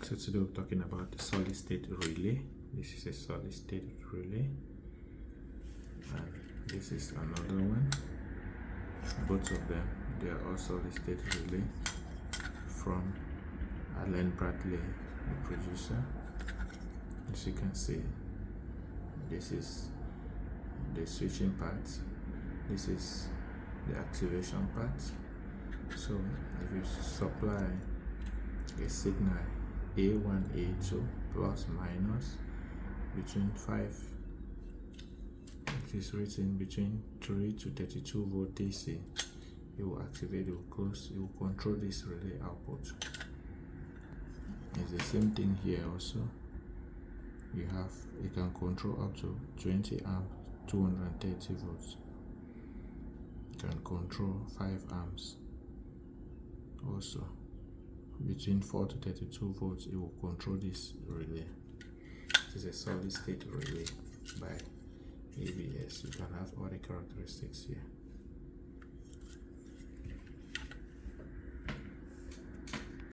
So today we're talking about the solid state relay. This is a solid state relay, and this is another one. Both of them, they are all solid state relay from Allen Bradley, the producer. As you can see, this is the switching part, this is the activation part. So if you supply a signal A1, A2 plus minus between 5, it is written between 3 to 32 volt DC, it will activate, it will close, it will control this relay output. It's the same thing here also. You can control up to 20 amps, 230 volts. You can control 5 amps. Also, between 4 to 32 volts, it will control this relay. It is a solid state relay by ABS. You can have all the characteristics here.